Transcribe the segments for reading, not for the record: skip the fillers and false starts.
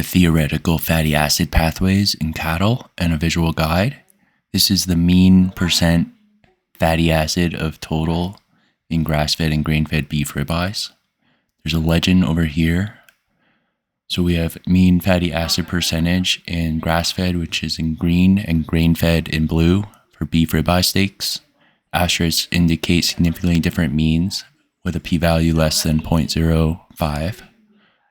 the theoretical fatty acid pathways in cattle and a visual guide. This is the mean percent fatty acid of total in grass-fed and grain-fed beef ribeyes. There's a legend over here. So we have mean fatty acid percentage in grass-fed, which is in green, and grain-fed in blue for beef ribeye steaks. Asterisks indicate significantly different means with a p-value less than 0.05.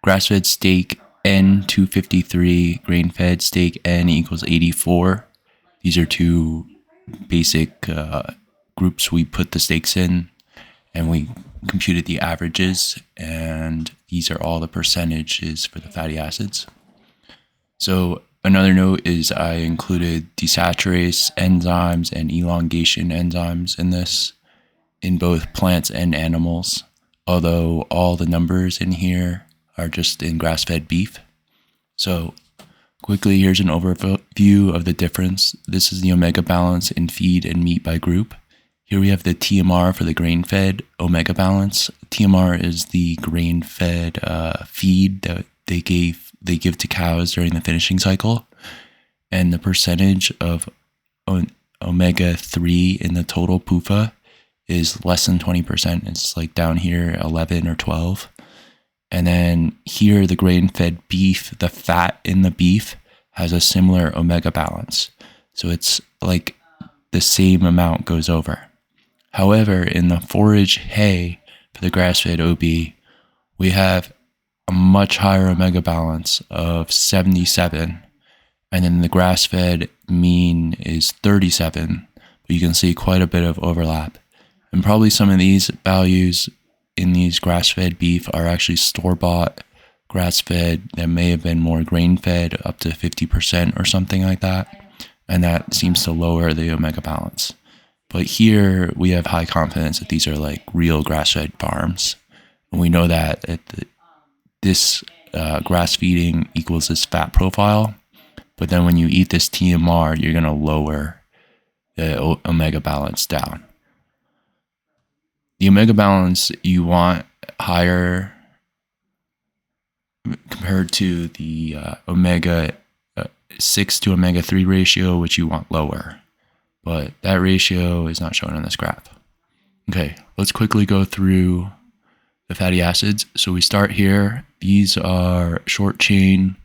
Grass-fed steak N 253, grain-fed steak N equals 84. These are two basic groups we put the steaks in, and we computed the averages, and these are all the percentages for the fatty acids. So another note is I included desaturase enzymes and elongation enzymes in this, in both plants and animals, although all the numbers in here are just in grass-fed beef. So quickly, here's an overview of the difference. This is the omega balance in feed and meat by group. Here we have the TMR for the grain-fed omega balance. TMR is the grain-fed feed that they give to cows during the finishing cycle, and the percentage of omega-3 in the total PUFA is less than 20%. It's like down here 11 or 12. And then here, the grain-fed beef, the fat in the beef has a similar omega balance. So it's like the same amount goes over. However, in the forage hay for the grass-fed OB, we have a much higher omega balance of 77. And then the grass-fed mean is 37. But you can see quite a bit of overlap. And probably some of these values in these grass-fed beef are actually store-bought grass-fed that may have been more grain-fed, up to 50% or something like that, and that seems to lower the omega balance. But here we have high confidence that these are like real grass-fed farms, and we know that this grass feeding equals this fat profile, but then when you eat this TMR, you're going to lower the omega balance down. The omega balance you want higher compared to the omega 6 to omega 3 ratio, which you want lower. But that ratio is not shown in this graph. Okay, let's quickly go through the fatty acids. So we start here. These are short chain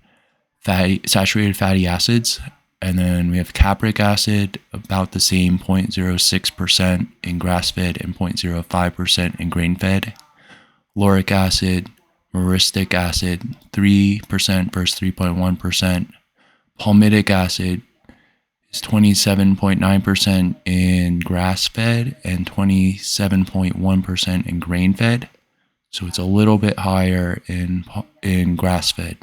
saturated fatty acids. And then we have capric acid, about the same, 0.06% in grass-fed and 0.05% in grain-fed. Lauric acid, myristic acid, 3% versus 3.1%. Palmitic acid is 27.9% in grass-fed and 27.1% in grain-fed. So it's a little bit higher in grass-fed.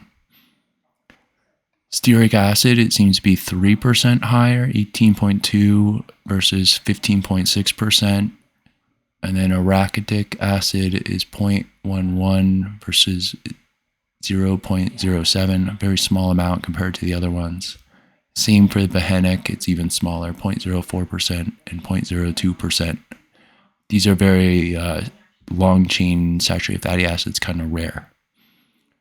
Stearic acid, it seems to be 3% higher, 18.2 versus 15.6%. And then arachidonic acid is 0.11 versus 0.07, a very small amount compared to the other ones. Same for the behenic, it's even smaller, 0.04% and 0.02%. These are very long chain saturated fatty acids, kind of rare.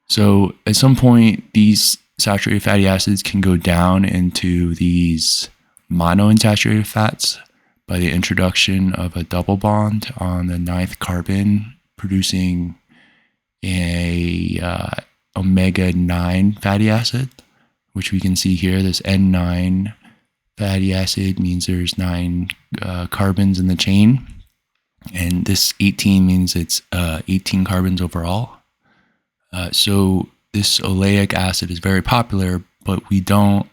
So at some point, these saturated fatty acids can go down into these monounsaturated fats by the introduction of a double bond on the 9th carbon, producing a omega-9 fatty acid, which we can see here. This N9 fatty acid means there's 9 carbons in the chain, and this 18 means it's 18 carbons overall. So this oleic acid is very popular, but we don't,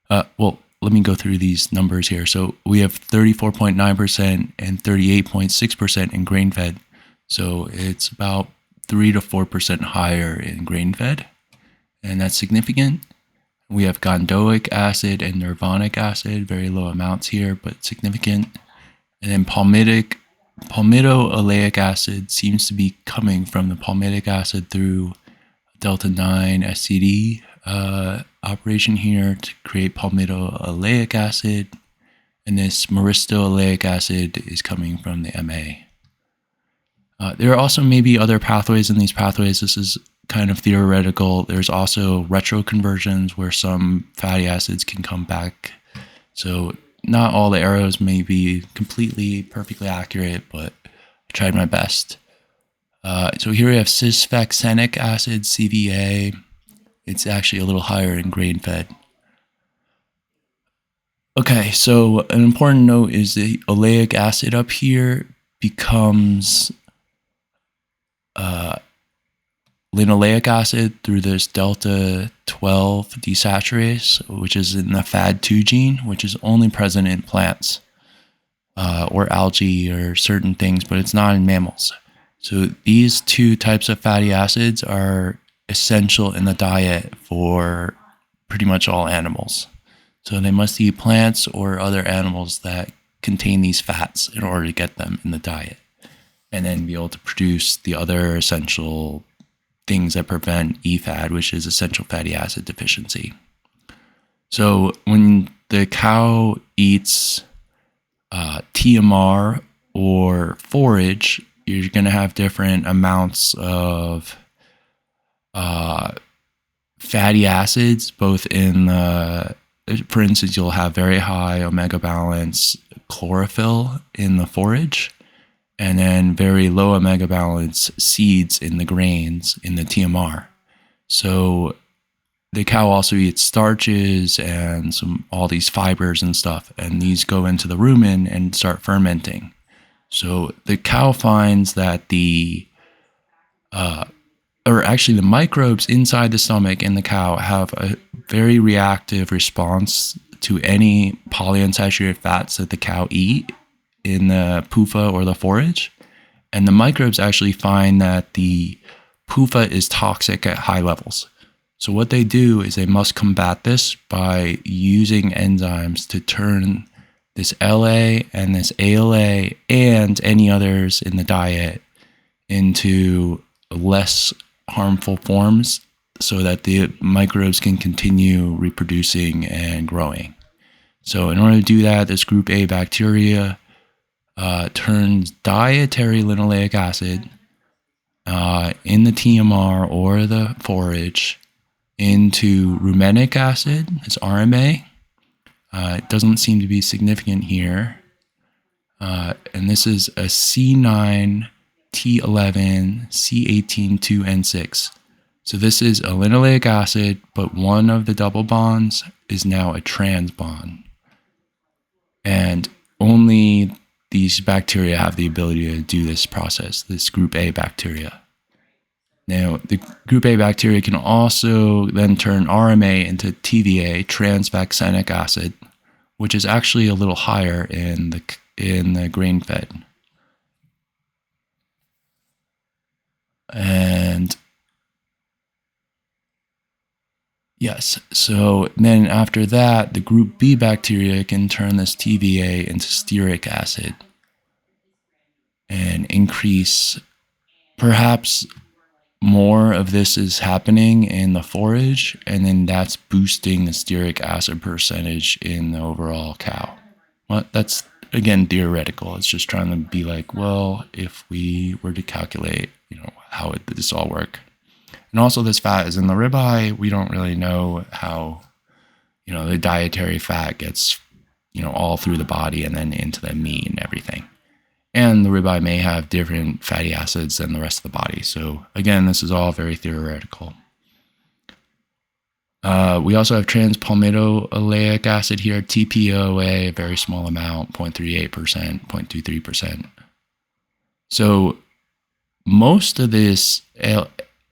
let me go through these numbers here. So we have 34.9% and 38.6% in grain-fed. So it's about 3 to 4% higher in grain-fed, and that's significant. We have gondoic acid and nervonic acid, very low amounts here, but significant. And then palmito-oleic acid seems to be coming from the palmitic acid through delta 9 SCD operation here to create palmito-oleic acid, and this myristo-oleic acid is coming from the MA. There are also maybe other pathways in these pathways. This is kind of theoretical. There's also retroconversions where some fatty acids can come back. So not all the arrows may be completely perfectly accurate, but I tried my best. So here we have cisphexenic acid, CVA. It's actually a little higher in grain-fed. Okay, so an important note is the oleic acid up here becomes linoleic acid through this delta 12 desaturase, which is in the FAD2 gene, which is only present in plants or algae or certain things, but it's not in mammals. So these two types of fatty acids are essential in the diet for pretty much all animals. So they must eat plants or other animals that contain these fats in order to get them in the diet, and then be able to produce the other essential things that prevent EFAD, which is essential fatty acid deficiency. So when the cow eats TMR or forage, you're going to have different amounts of fatty acids, both in the, for instance, you'll have very high omega balance chlorophyll in the forage, and then very low omega balance seeds in the grains in the TMR. So the cow also eats starches and all these fibers and stuff, and these go into the rumen and start fermenting. So the cow finds that the microbes inside the stomach in the cow have a very reactive response to any polyunsaturated fats that the cow eat in the PUFA or the forage. And the microbes actually find that the PUFA is toxic at high levels. So what they do is they must combat this by using enzymes to turn this LA and this ALA and any others in the diet into less harmful forms so that the microbes can continue reproducing and growing. So in order to do that, this group A bacteria turns dietary linoleic acid in the TMR or the forage into rumenic acid, it's RMA. It doesn't seem to be significant here. And this is a C9, T11, C18, 2N6. So this is a linoleic acid, but one of the double bonds is now a trans bond. And only these bacteria have the ability to do this process, this group A bacteria. Now, the group A bacteria can also then turn RMA into TVA, transvaccinic acid, which is actually a little higher in the grain-fed. And yes, so then after that, the group B bacteria can turn this TVA into stearic acid and increase. Perhaps more of this is happening in the forage, and then that's boosting the stearic acid percentage in the overall cow. Well, that's, again, theoretical. It's just trying to be like, well, if we were to calculate, how would this all work? And also this fat is in the ribeye. We don't really know how, the dietary fat gets, all through the body and then into the meat and everything. And the ribeye may have different fatty acids than the rest of the body. So again, this is all very theoretical. We also have transpalmitoleic acid here, TPOA, a very small amount, 0.38%, 0.23%. So most of this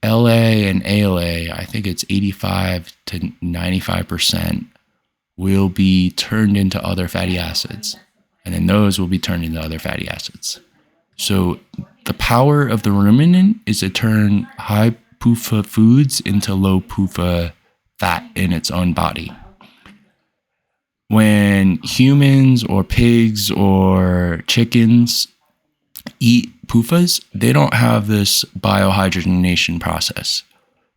LA and ALA, I think it's 85 to 95%, will be turned into other fatty acids. And then those will be turned into other fatty acids. So the power of the ruminant is to turn high PUFA foods into low PUFA fat in its own body. When humans or pigs or chickens eat PUFAs, they don't have this biohydrogenation process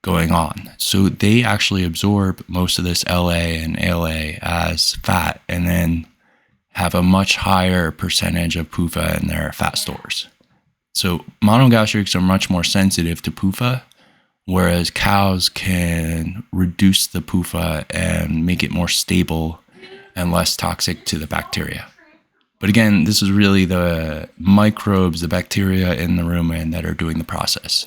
going on. So they actually absorb most of this LA and ALA as fat and then have a much higher percentage of PUFA in their fat stores. So monogastrics are much more sensitive to PUFA, whereas cows can reduce the PUFA and make it more stable and less toxic to the bacteria. But again, this is really the microbes, the bacteria in the rumen that are doing the process.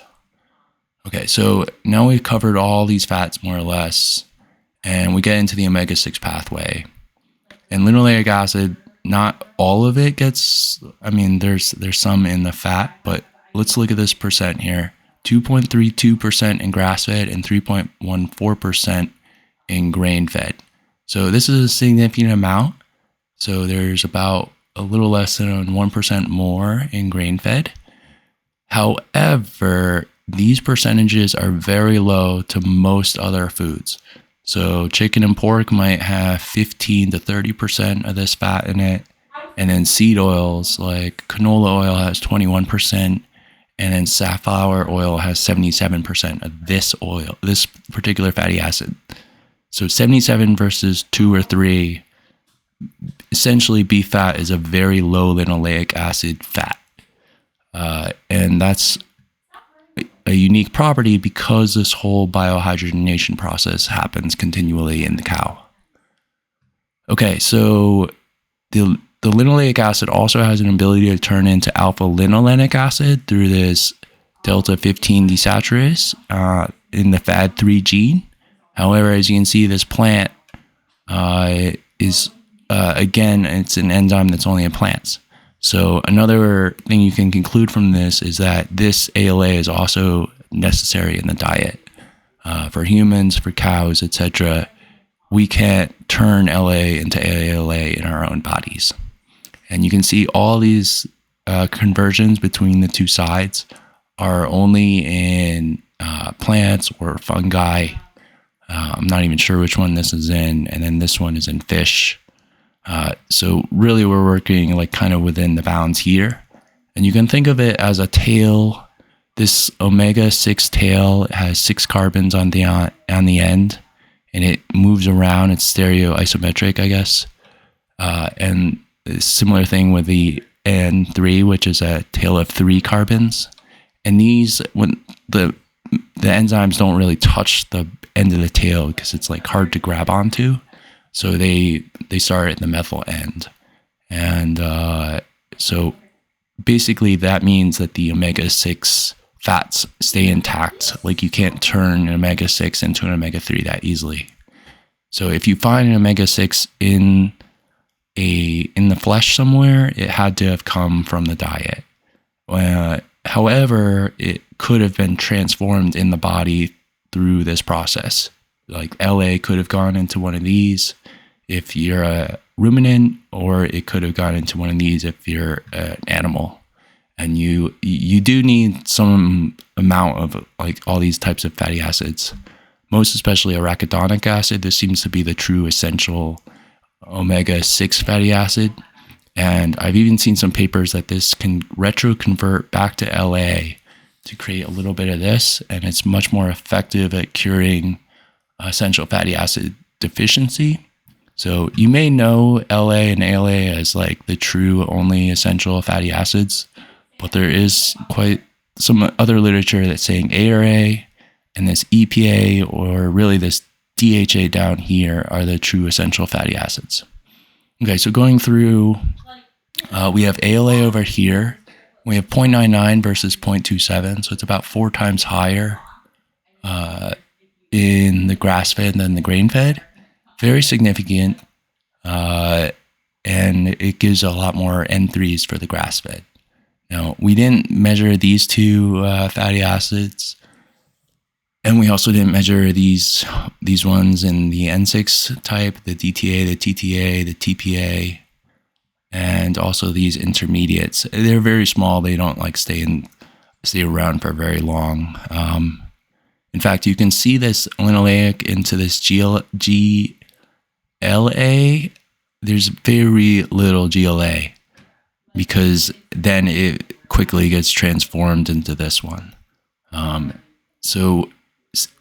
Okay, so now we've covered all these fats more or less, and we get into the omega-6 pathway. And linoleic acid, not all of it gets, there's some in the fat, but let's look at this percent here. 2.32% in grass-fed and 3.14% in grain-fed. So this is a significant amount. So there's about a little less than 1% more in grain-fed. However, these percentages are very low to most other foods. So chicken and pork might have 15 to 30% of this fat in it. And then seed oils like canola oil has 21%. And then safflower oil has 77% of this oil, this particular fatty acid. So 77 versus 2 or 3, essentially beef fat is a very low linoleic acid fat. And that's a unique property because this whole biohydrogenation process happens continually in the cow. Okay, so the linoleic acid also has an ability to turn into alpha linolenic acid through this delta 15 desaturase in the FAD3 gene. However, as you can see, this plant is, again, it's an enzyme that's only in plants. So another thing you can conclude from this is that this ALA is also necessary in the diet. For humans, for cows, etc., we can't turn LA into ALA in our own bodies. And you can see all these conversions between the two sides are only in plants or fungi. I'm not even sure which one this is in. And then this one is in fish. So really we're working like kind of within the bounds here. And you can think of it as a tail. This omega-6 tail has 6 carbons on the end, and it moves around. It's stereoisometric, I guess. And a similar thing with the N3, which is a tail of 3 carbons. And these, when the enzymes don't really touch the end of the tail because it's like hard to grab onto. So they start at the methyl end. And so basically that means that the omega-6 fats stay intact. Like you can't turn an omega-6 into an omega-3 that easily. So if you find an omega-6 in the flesh somewhere, it had to have come from the diet. However, it could have been transformed in the body through this process. Like LA could have gone into one of these if you're a ruminant, or it could have gone into one of these if you're an animal. And you do need some amount of like all these types of fatty acids, most especially arachidonic acid. This seems to be the true essential omega-6 fatty acid. And I've even seen some papers that this can retroconvert back to LA to create a little bit of this, and it's much more effective at curing essential fatty acid deficiency. So you may know LA and ALA as like the true only essential fatty acids, but there is quite some other literature that's saying ARA and this EPA, or really this DHA down here, are the true essential fatty acids. Okay, so going through, we have ALA over here. We have 0.99 versus 0.27, so it's about 4 times higher in the grass-fed than the grain-fed. Very significant, and it gives a lot more N3s for the grass-fed. Now, we didn't measure these two fatty acids, and we also didn't measure these ones in the N6 type, the DTA, the TTA, the TPA, and also these intermediates. They're very small. They don't like stay around for very long. In fact, you can see this linoleic into this GLA. There's very little GLA because then it quickly gets transformed into this one. So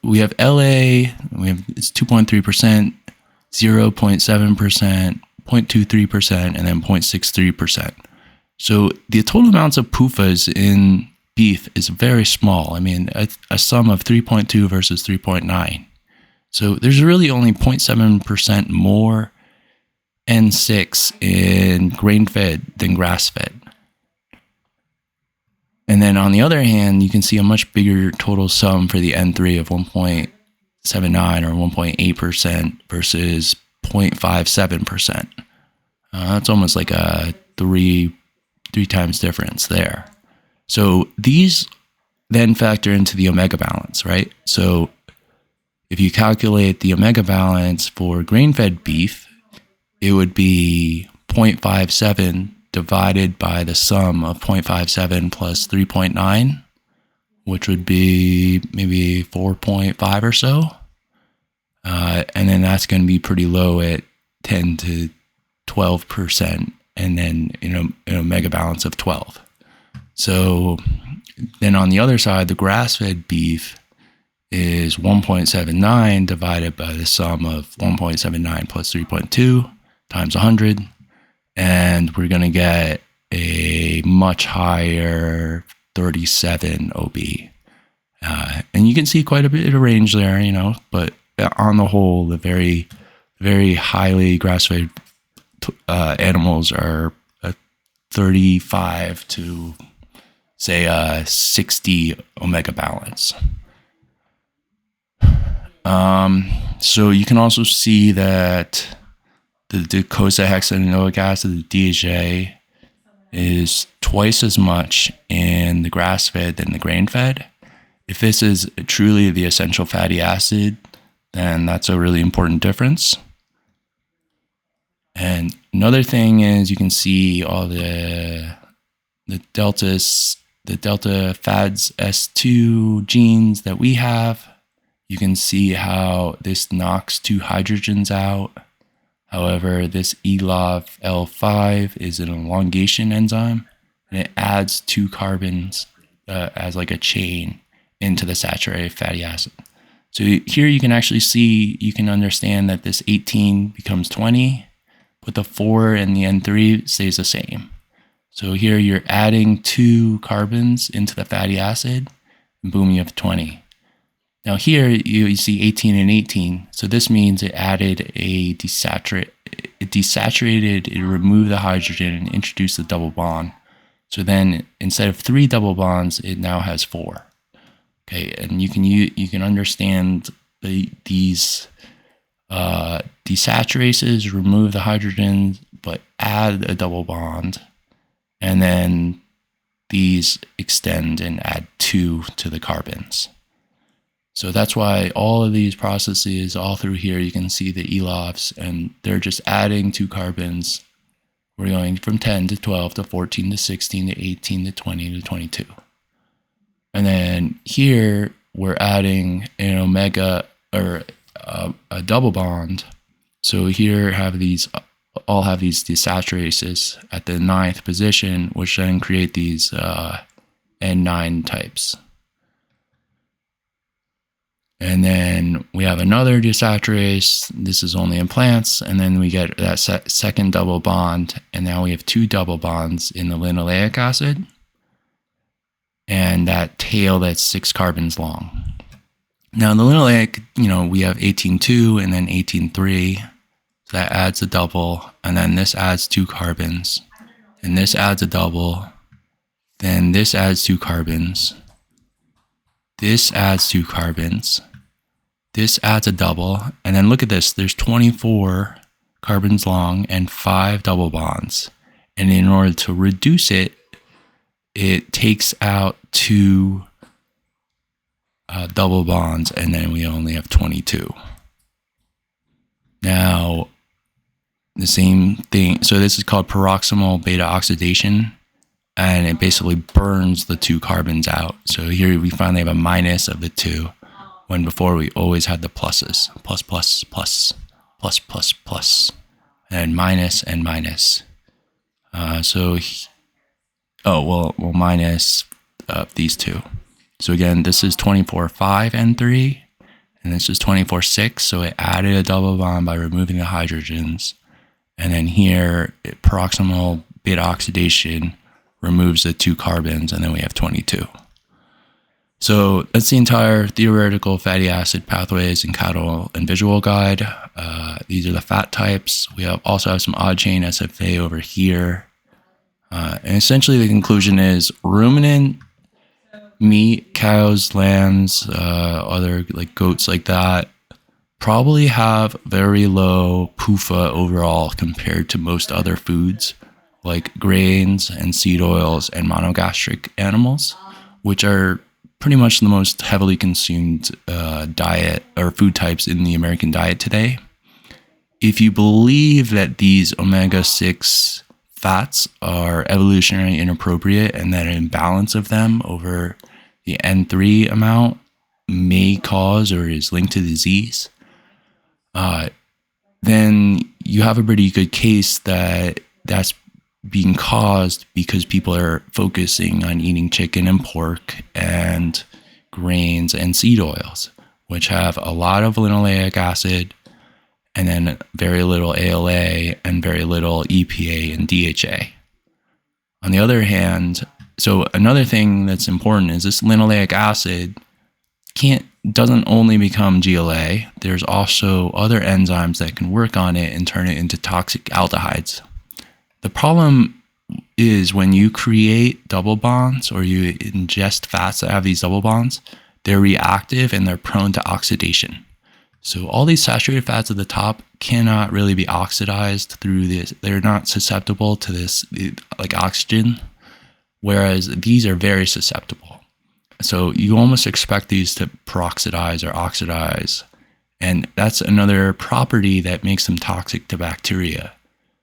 we have LA, it's 2.3%, 0.7%, 0.23%, and then 0.63%. So the total amounts of PUFAs in beef is very small. I mean, a sum of 3.2 versus 3.9. So there's really only 0.7% more N6 in grain-fed than grass-fed. And then on the other hand, you can see a much bigger total sum for the N3 of 1.79 or 1.8% versus 0.57%. That's almost like a three times difference there. So these then factor into the omega balance, right? So if you calculate the omega balance for grain-fed beef, it would be 0.57 divided by the sum of 0.57 plus 3.9, which would be maybe 4.5 or so. And then that's going to be pretty low at 10 to 12%, and then an omega balance of 12. So then on the other side, the grass-fed beef is 1.79 divided by the sum of 1.79 plus 3.2 times 100. And we're going to get a much higher 37 OB. And you can see quite a bit of range there, but on the whole, the very, very highly grass-fed animals are 35 to, say, 60 omega balance. So you can also see that the docosahexaenoic acid, the DHA, is twice as much in the grass-fed than the grain-fed. If this is truly the essential fatty acid, then that's a really important difference. And another thing is you can see all the delta FADS S2 genes that we have. You can see how this knocks 2 hydrogens out. However, this ELOF L5 is an elongation enzyme, and it adds 2 carbons as like a chain into the saturated fatty acid. So here you can actually see, you can understand that this 18 becomes 20, but the 4 and the N3 stays the same. So here you're adding 2 carbons into the fatty acid, and boom, you have 20. Now here you see 18 and 18. So this means it added it desaturated, it removed the hydrogen and introduced the double bond. So then instead of 3 double bonds, it now has 4. Okay, and you can understand these desaturases remove the hydrogen but add a double bond, and then these extend and add 2 to the carbons. So that's why all of these processes, all through here, you can see the ELOFs, and they're just adding 2 carbons. We're going from 10 to 12 to 14 to 16 to 18 to 20 to 22. And then here, we're adding an omega, or a double bond. So here all have these desaturases at the 9th position, which then create these N9 types. And then we have another desaturase. This is only in plants. And then we get that second double bond. And now we have 2 double bonds in the linoleic acid. And that tail that's 6 carbons long. Now in the linoleic, we have 18,2 and then 18,3. So that adds a double. And then this adds 2 carbons. And this adds a double. Then this adds 2 carbons. This adds 2 carbons. This adds a double. And then look at this. There's 24 carbons long and 5 double bonds. And in order to reduce it, it takes out 2 double bonds, and then we only have 22. Now, the same thing. So this is called peroximal beta oxidation. And it basically burns the 2 carbons out. So here we finally have a minus of the 2, when before we always had the pluses. Plus, plus, plus, plus, plus, plus, and minus and minus. Minus these 2. So again, this is 24,5 N3, and this is 24,6. So it added a double bond by removing the hydrogens. And then here, peroximal beta oxidation removes the 2 carbons, and then we have 22. So that's the entire theoretical fatty acid pathways in cattle and visual guide. These are the fat types. We also have some odd chain SFA over here. And essentially the conclusion is ruminant meat, cows, lambs, other like goats like that, probably have very low PUFA overall compared to most other foods like grains and seed oils and monogastric animals, which are pretty much the most heavily consumed diet or food types in the American diet today. If you believe that these omega-6 fats are evolutionarily inappropriate and that an imbalance of them over the N3 amount may cause or is linked to disease, then you have a pretty good case that that's being caused because people are focusing on eating chicken and pork and grains and seed oils, which have a lot of linoleic acid and then very little ALA and very little EPA and DHA. On the other hand, so another thing that's important is this linoleic acid doesn't only become GLA. There's also other enzymes that can work on it and turn it into toxic aldehydes. The problem is when you create double bonds or you ingest fats that have these double bonds, they're reactive and they're prone to oxidation. So all these saturated fats at the top cannot really be oxidized through this. They're not susceptible to this like oxygen, whereas these are very susceptible. So you almost expect these to peroxidize or oxidize. And that's another property that makes them toxic to bacteria.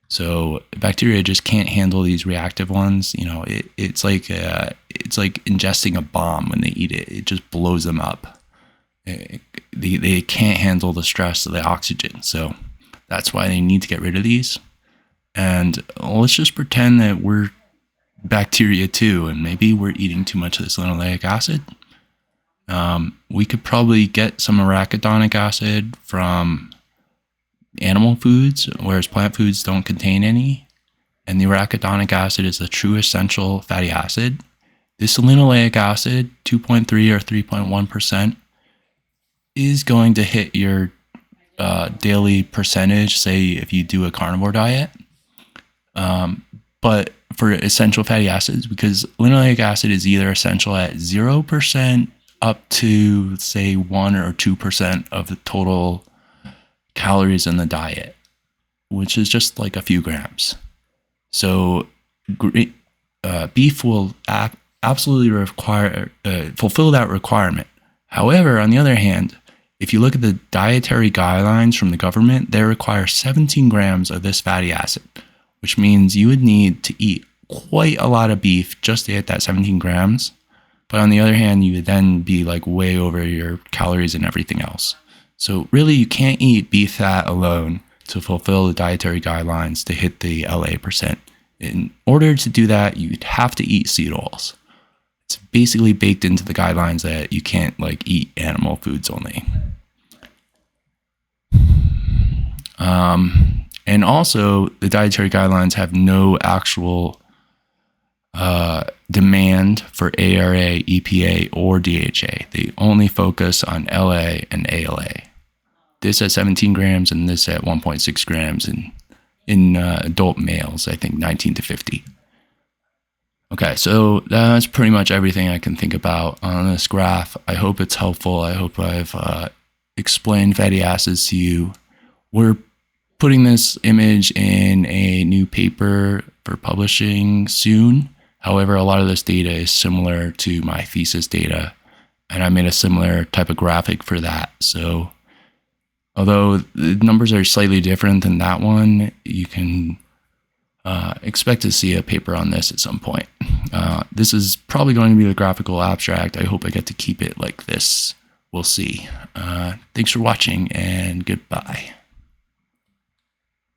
So bacteria just can't handle these reactive ones. You know, it's like ingesting a bomb when they eat it. It just blows them up. They can't handle the stress of the oxygen. So that's why they need to get rid of these. And let's just pretend that we're bacteria too, and maybe we're eating too much of this linoleic acid. We could probably get some arachidonic acid from animal foods, whereas plant foods don't contain any. And the arachidonic acid is the true essential fatty acid. This linoleic acid, 2.3 or 3.1%, is going to hit your daily percentage, say if you do a carnivore diet. But for essential fatty acids, because linoleic acid is either essential at 0% up to say 1 or 2% of the total calories in the diet, which is just like a few grams. So beef will absolutely fulfill that requirement. However, on the other hand, if you look at the dietary guidelines from the government, they require 17 grams of this fatty acid, which means you would need to eat quite a lot of beef just to hit that 17 grams. But on the other hand, you would then be like way over your calories and everything else. So really, you can't eat beef fat alone to fulfill the dietary guidelines to hit the LA percent. In order to do that, you'd have to eat seed oils. It's basically baked into the guidelines that you can't like eat animal foods only. And also, the dietary guidelines have no actual demand for ARA, EPA, or DHA. They only focus on LA and ALA. This at 17 grams and this at 1.6 grams in adult males, I think 19 to 50. Okay, so that's pretty much everything I can think about on this graph. I hope it's helpful. I hope I've explained fatty acids to you. We're putting this image in a new paper for publishing soon. However, a lot of this data is similar to my thesis data, and I made a similar type of graphic for that. So although the numbers are slightly different than that one, you can expect to see a paper on this at some point. This is probably going to be the graphical abstract. I hope I get to keep it like this. We'll see. Thanks for watching, and goodbye.